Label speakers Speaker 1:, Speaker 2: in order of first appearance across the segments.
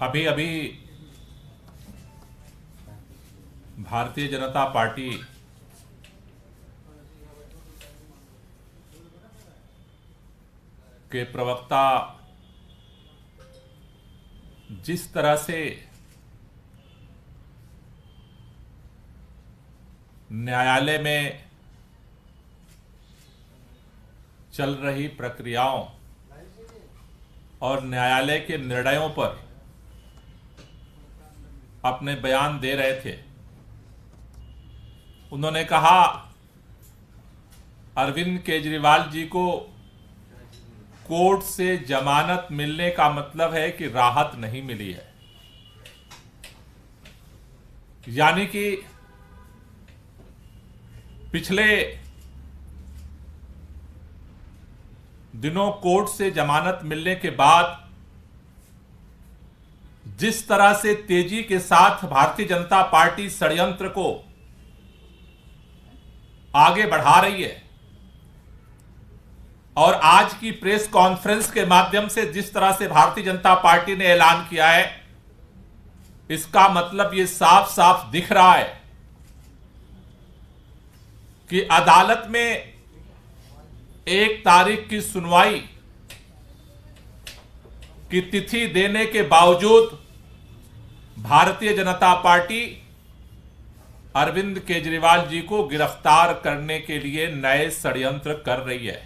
Speaker 1: अभी अभी भारतीय जनता पार्टी के प्रवक्ता जिस तरह से न्यायालय में चल रही प्रक्रियाओं और न्यायालय के निर्णयों पर अपने बयान दे रहे थे। उन्होंने कहा अरविंद केजरीवाल जी को कोर्ट से जमानत मिलने का मतलब है कि राहत नहीं मिली है, यानी कि पिछले दिनों कोर्ट से जमानत मिलने के बाद जिस तरह से तेजी के साथ भारतीय जनता पार्टी षड्यंत्र को आगे बढ़ा रही है और आज की प्रेस कॉन्फ्रेंस के माध्यम से जिस तरह से भारतीय जनता पार्टी ने ऐलान किया है, इसका मतलब यह साफ साफ दिख रहा है कि अदालत में 1 तारीख की सुनवाई की तिथि देने के बावजूद भारतीय जनता पार्टी अरविंद केजरीवाल जी को गिरफ्तार करने के लिए नए षड्यंत्र कर रही है।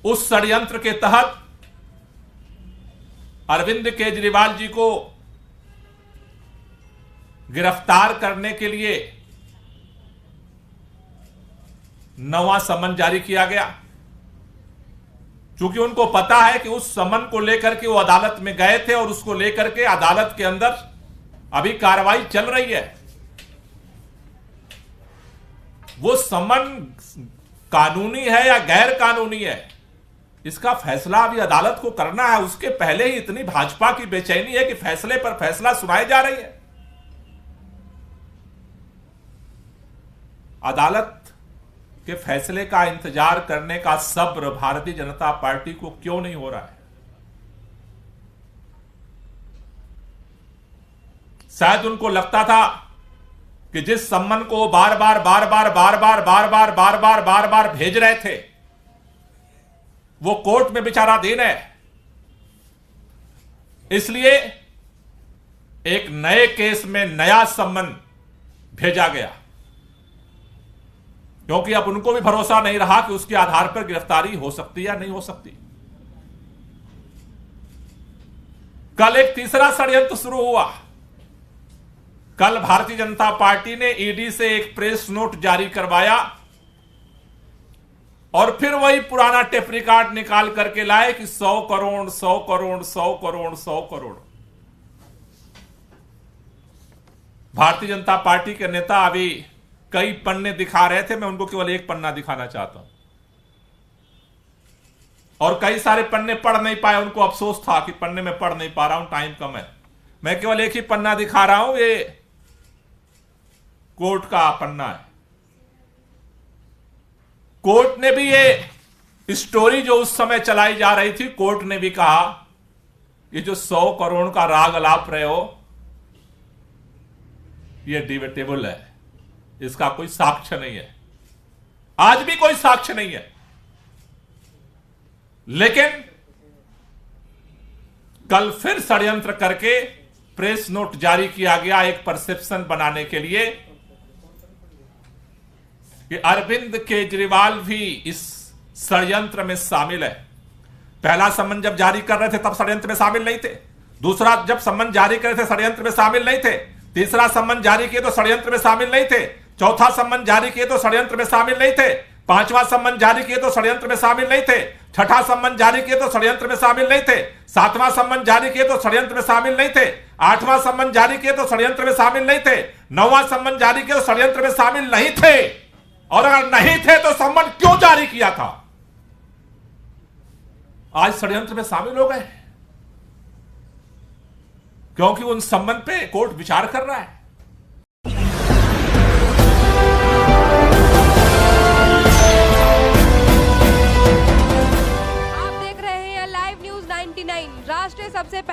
Speaker 1: उस षड्यंत्र के तहत अरविंद केजरीवाल जी को गिरफ्तार करने के लिए नवा समन जारी किया गया, क्योंकि उनको पता है कि उस समन को लेकर के वो अदालत में गए थे और उसको लेकर के अदालत के अंदर अभी कार्रवाई चल रही है। वो समन कानूनी है या गैर कानूनी है, इसका फैसला अभी अदालत को करना है। उसके पहले ही इतनी भाजपा की बेचैनी है कि फैसले पर फैसला सुनाई जा रही है। अदालत के फैसले का इंतजार करने का सब्र भारतीय जनता पार्टी को क्यों नहीं हो रहा है? शायद उनको लगता था कि जिस सम्मन को बार बार भेज रहे थे वो कोर्ट में विचाराधीन है, इसलिए एक नए केस में नया सम्मन भेजा गया, क्योंकि अब उनको भी भरोसा नहीं रहा कि उसके आधार पर गिरफ्तारी हो सकती या नहीं हो सकती। कल एक तीसरा षड्यंत्र शुरू हुआ। कल भारतीय जनता पार्टी ने ईडी से एक प्रेस नोट जारी करवाया और फिर वही पुराना टेप रिकॉर्ड निकाल करके लाए कि 100 करोड़ 100 करोड़ 100 करोड़ 100 करोड़। भारतीय जनता पार्टी के नेता अभी कई पन्ने दिखा रहे थे, मैं उनको केवल एक पन्ना दिखाना चाहता हूं और कई सारे पन्ने पढ़ नहीं पाए। उनको अफसोस था कि पन्ने में पढ़ नहीं पा रहा हूं, टाइम कम है। मैं केवल एक ही पन्ना दिखा रहा हूं, ये कोर्ट का पन्ना है। कोर्ट ने भी ये स्टोरी जो उस समय चलाई जा रही थी, कोर्ट ने भी कहा ये जो 100 करोड़ का राग अलाप रहे हो ये डिबेटेबल है, इसका कोई साक्ष्य नहीं है, आज भी कोई साक्ष्य नहीं है। लेकिन कल फिर षड्यंत्र करके प्रेस नोट जारी किया गया एक परसेप्शन बनाने के लिए कि अरविंद केजरीवाल भी इस षड्यंत्र में शामिल है। पहला सम्मन जब जारी कर रहे थे तब षड्यंत्र में शामिल नहीं थे, दूसरा जब सम्मन जारी कर रहे थे षड्यंत्र में शामिल नहीं थे, तीसरा सम्मन जारी किए तो षड्यंत्र में शामिल नहीं थे, चौथा सम्मन जारी किए तो षड्यंत्र में शामिल नहीं थे, पांचवा सम्मन जारी किए तो षड्यंत्र में शामिल नहीं थे, छठा सम्मन जारी किए तो षड्यंत्र में शामिल नहीं थे, सातवां सम्मन जारी किए तो षड्यंत्र में शामिल नहीं थे, आठवां सम्मन जारी किए तो षड्यंत्र में शामिल नहीं थे, नौवां सम्मन जारी किए तो षड्यंत्र में शामिल नहीं थे। और अगर नहीं थे तो सम्मन क्यों जारी किया था? आज षड्यंत्र में शामिल हो गए क्योंकि उन सम्मन पे कोर्ट विचार कर रहा है।
Speaker 2: आप देख रहे हैं लाइव न्यूज 99 राष्ट्र सबसे पहले।